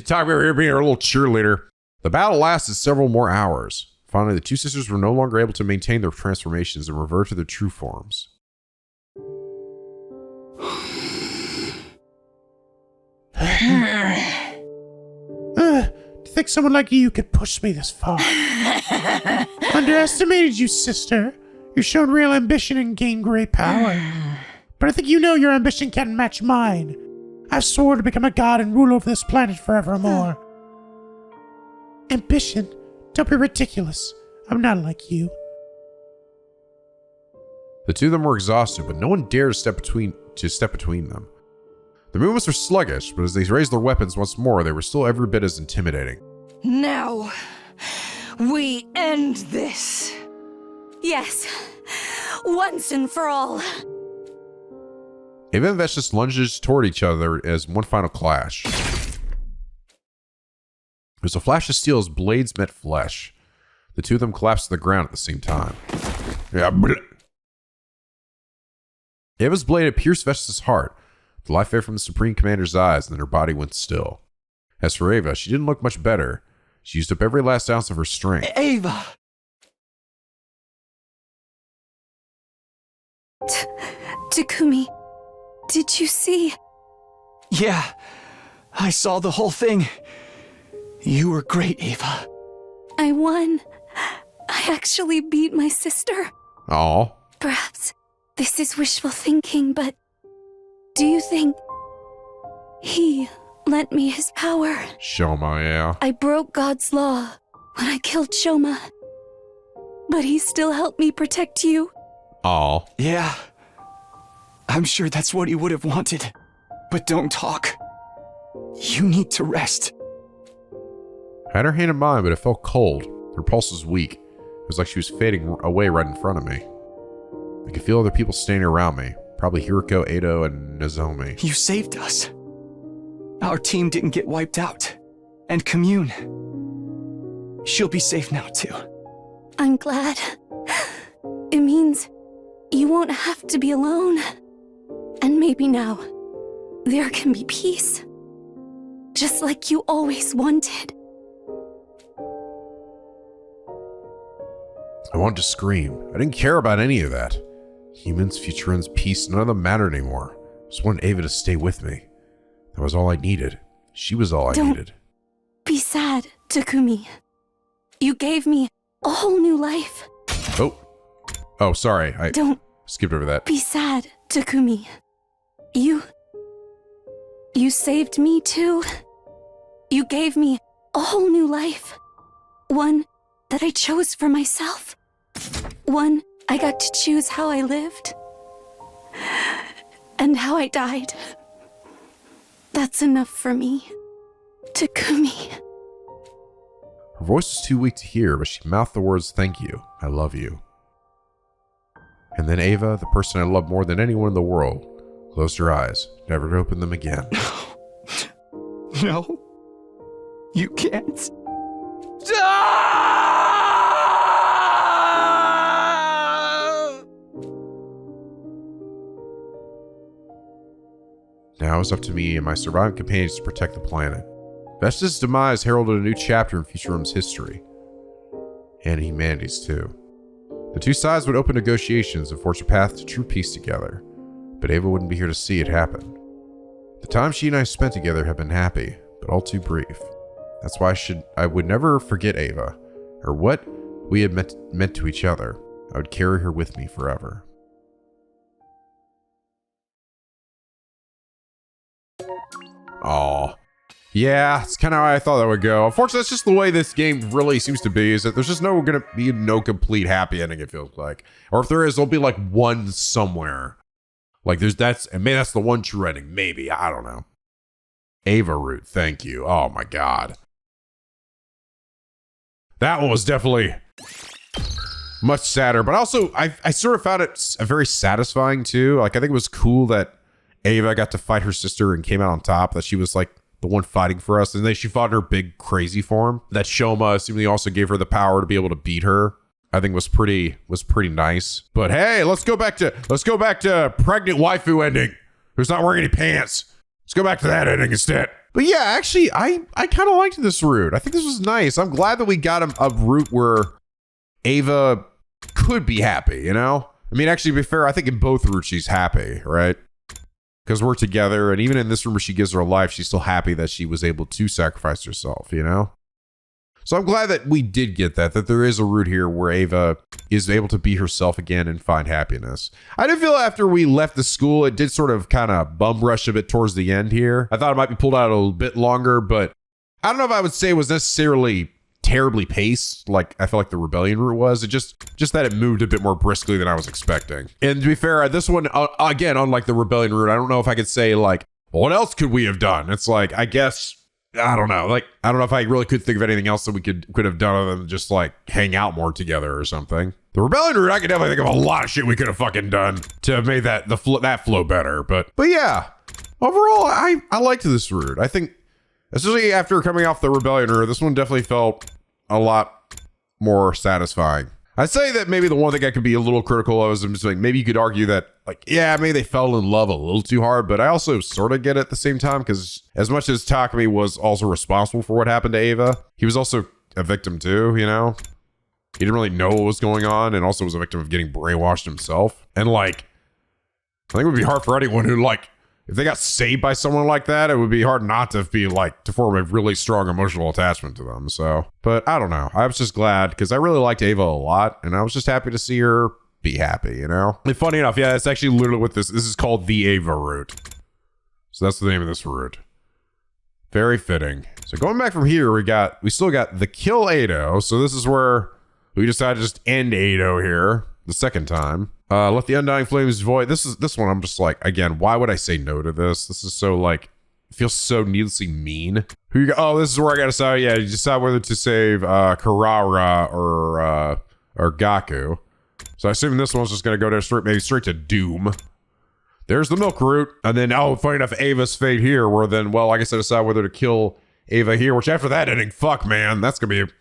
[SPEAKER 1] Talk about her being her little cheerleader. The battle lasted several more hours. Finally, the two sisters were no longer able to maintain their transformations and revert to their true forms.
[SPEAKER 4] To think someone like you could push me this far. Underestimated you, sister. You've shown real ambition and gained great power. But I think you know your ambition can't match mine. I've sworn to become a god and rule over this planet forevermore. Ambition? Don't be ridiculous. I'm not like you.
[SPEAKER 1] The two of them were exhausted, but no one dared step between them. Their movements were sluggish, but as they raised their weapons once more, they were still every bit as intimidating.
[SPEAKER 8] Now, we end this.
[SPEAKER 5] Yes. Once and for all.
[SPEAKER 1] Eva and Vestus lunged toward each other as one final clash. There was a flash of steel as blades met flesh. The two of them collapsed to the ground at the same time. Eva's blade had pierced Vestus' heart. The life faded from the Supreme Commander's eyes, and then her body went still. As for Eva, she didn't look much better. She used up every last ounce of her strength.
[SPEAKER 6] Eva!
[SPEAKER 5] Takumi, did you see?
[SPEAKER 6] Yeah, I saw the whole thing. You were great, Eva.
[SPEAKER 5] I won. I actually beat my sister.
[SPEAKER 1] Aw.
[SPEAKER 5] Perhaps this is wishful thinking, but do you think he lent me his power?
[SPEAKER 1] Shoma, yeah.
[SPEAKER 5] I broke God's law when I killed Shoma, but he still helped me protect you.
[SPEAKER 1] Aw.
[SPEAKER 6] Yeah. I'm sure that's what he would have wanted. But don't talk. You need to rest.
[SPEAKER 1] I had her hand in mine, but it felt cold. Her pulse was weak. It was like she was fading away right in front of me. I could feel other people standing around me. Probably Hiriko, Edo, and Nozomi.
[SPEAKER 6] You saved us. Our team didn't get wiped out. And Commune. She'll be safe now, too.
[SPEAKER 5] I'm glad. It means you won't have to be alone. And maybe now, there can be peace. Just like you always wanted.
[SPEAKER 1] I wanted to scream. I didn't care about any of that. Humans, Futurans, peace, none of them mattered anymore. I just wanted Eva to stay with me. That was all I needed. She was all I needed.
[SPEAKER 5] Be sad, Takumi. You gave me a whole new life.
[SPEAKER 1] Oh, sorry. I
[SPEAKER 5] Don't
[SPEAKER 1] skipped over that.
[SPEAKER 5] be sad, Takumi. You saved me too. You gave me a whole new life. One that I chose for myself. One I got to choose how I lived. And how I died. That's enough for me. Takumi.
[SPEAKER 1] Her voice was too weak to hear, but she mouthed the words, "Thank you. I love you." And then Eva, the person I loved more than anyone in the world, closed her eyes, never to open them again.
[SPEAKER 6] No. You can't.
[SPEAKER 1] Now it was up to me and my surviving companions to protect the planet. Vesta's demise heralded a new chapter in Futurum's history. And humanity's too. The two sides would open negotiations and forge a path to true peace together. But Eva wouldn't be here to see it happen. The time she and I spent together have been happy, but all too brief. That's why I would never forget Eva, or what we had meant to each other. I would carry her with me forever. Aw. Yeah, it's kind of how I thought that would go. Unfortunately, that's just the way this game really seems to be, is that there's just gonna be no complete happy ending, it feels like. Or if there is, there'll be like one somewhere. Like and maybe that's the one true ending. Maybe, I don't know. Ava root, thank you. Oh my god. That one was definitely much sadder, but also I sort of found it very satisfying too. Like, I think it was cool that Ava got to fight her sister and came out on top, that she was like the one fighting for us, and then she fought in her big crazy form. That Shoma seemingly also gave her the power to be able to beat her. I think was pretty nice. But hey, let's go back to pregnant waifu ending who's not wearing any pants. Let's go back to that ending instead. But yeah, actually, I kind of liked this route. I think this was nice. I'm glad that we got a route where Ava could be happy, you know? I mean, actually, to be fair, I think in both routes she's happy, right? Because we're together, and even in this room where she gives her life, she's still happy that she was able to sacrifice herself, you know? So I'm glad that we did get that there is a route here where Ava is able to be herself again and find happiness. I did feel after we left the school, it did sort of kind of bum rush a bit towards the end here. I thought it might be pulled out a little bit longer, but I don't know if I would say it was necessarily terribly paced like I felt like the Rebellion route was. It just that it moved a bit more briskly than I was expecting. And to be fair, this one, again, unlike the Rebellion route, I don't know if I could say like, what else could we have done? It's like, I guess, I don't know. Like, I don't know if I really could think of anything else that we could have done other than just like hang out more together or something. The Rebellion route, I could definitely think of a lot of shit we could have fucking done to have made that flow better. But yeah, overall, I liked this route. I think, especially after coming off the Rebellion route, this one definitely felt a lot more satisfying. I'd say that maybe the one thing I could be a little critical of is I'm just like, maybe you could argue that, like, yeah, maybe they fell in love a little too hard, but I also sort of get it at the same time, because as much as Takumi was also responsible for what happened to Ava, he was also a victim too, you know? He didn't really know what was going on, and also was a victim of getting brainwashed himself. And like, I think it would be hard for anyone who like
[SPEAKER 2] if they got saved by someone like that, it would be hard not to be like, to form a really strong emotional attachment to them. So, but I don't know. I was just glad because I really liked Eva a lot and I was just happy to see her be happy, you know? And funny enough, yeah, it's actually literally what this is called the Eva route. So that's the name of this route. Very fitting. So going back from here, we still got the kill Ado. So this is where we decided to just end Ado here the second time. Let the undying flames void. This one I'm just like, again, why would I say no to this? This is so like, it feels so needlessly mean. Who you got? Oh, this is where I gotta decide. Yeah, you decide whether to save Karara or Gaku. So I assume this one's just gonna go there straight to Doom. There's the milk route. And then, oh, funny enough, Ava's fate here, where then, well, I guess I decide whether to kill Ava here, which after that ending, fuck, man, that's gonna be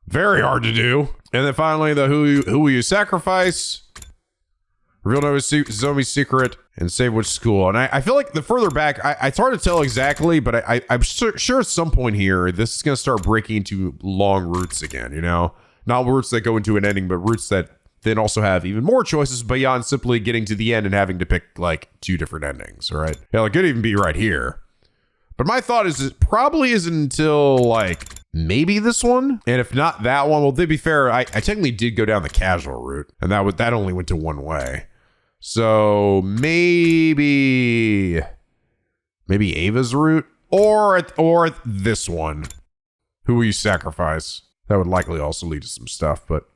[SPEAKER 2] very hard to do. And then finally, the who will you sacrifice? Reveal Zomi's secret and save which school. And I feel like the further back, it's hard to tell exactly, but I'm sure at some point here, this is going to start breaking into long routes again, you know? Not routes that go into an ending, but routes that then also have even more choices beyond simply getting to the end and having to pick like 2 different endings, all right? Hell, it could even be right here. But my thought is it probably isn't until like maybe this one. And if not that one, well, to be fair, I technically did go down the casual route and that only went to one way. So maybe Ava's route or this one. Who will you sacrifice? That would likely also lead to some stuff, but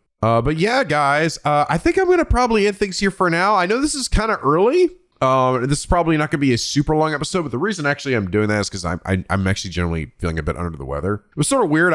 [SPEAKER 2] yeah, guys, I think I'm gonna probably end things here for now. I know this is kind of early. This is probably not gonna be a super long episode, but the reason actually I'm doing that is because I'm actually generally feeling a bit under the weather. It was sort of weird.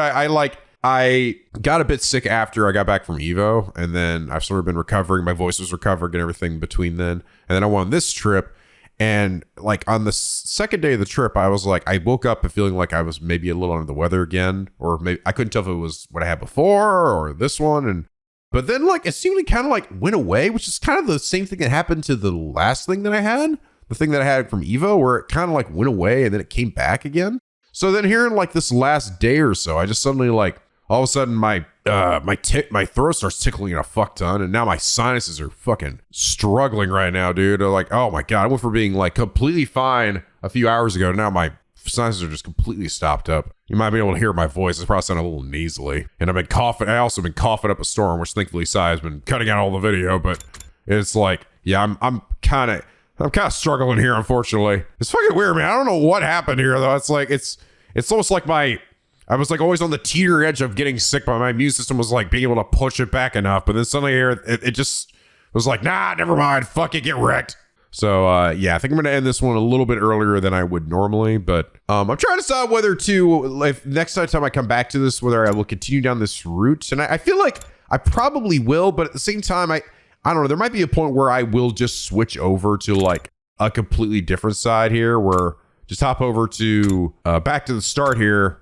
[SPEAKER 2] I got a bit sick after I got back from Evo, and then I've sort of been recovering. My voice was recovering and everything between then. And then I went on this trip, and like on the second day of the trip, I was like, I woke up feeling like I was maybe a little under the weather again, or maybe I couldn't tell if it was what I had before or this one. But then like it seemed to kind of like went away, which is kind of the same thing that happened to the last thing that I had, the thing that I had from Evo, where it kind of like went away and then it came back again. So then here in like this last day or so, I just suddenly like, all of a sudden, my throat starts tickling a fuck ton, and now my sinuses are fucking struggling right now, dude. They're like, oh my god, I went from being like completely fine a few hours ago, now my sinuses are just completely stopped up. You might be able to hear my voice; it's probably sounding a little nasally, and I've been coughing. I also been coughing up a storm, which thankfully Sai has been cutting out all the video. But it's like, yeah, I'm kind of struggling here, unfortunately. It's fucking weird, man. I don't know what happened here though. It's like it's almost like I was like always on the teeter edge of getting sick, but my immune system was like being able to push it back enough. But then suddenly here, it just was like, nah, never mind. Fuck it, get wrecked. So yeah, I think I'm going to end this one a little bit earlier than I would normally. But I'm trying to decide whether to, if next time I come back to this, whether I will continue down this route. And I feel like I probably will. But at the same time, I don't know. There might be a point where I will just switch over to like a completely different side here, where just hop over to back to the start here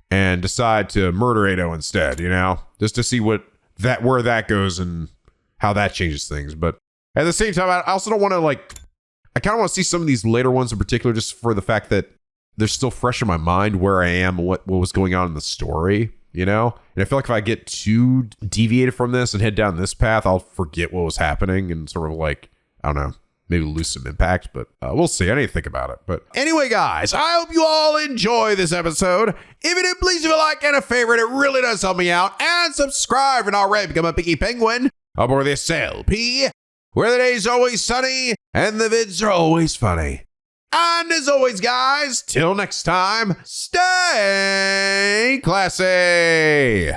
[SPEAKER 2] and decide to murder Ado instead, you know, just to see where that goes and how that changes things. But at the same time, I also don't want to I kind of want to see some of these later ones in particular, just for the fact that they're still fresh in my mind where I am and what was going on in the story, you know? And I feel like if I get too deviated from this and head down this path, I'll forget what was happening and sort of like, I don't know, maybe lose some impact, but we'll see. I need to think about it. But anyway, guys, I hope you all enjoy this episode. If you did, please leave a like and a favorite. It really does help me out. And subscribe and already become a picky penguin aboard the SLP, where the day's always sunny and the vids are always funny. And as always, guys, till next time, stay classy.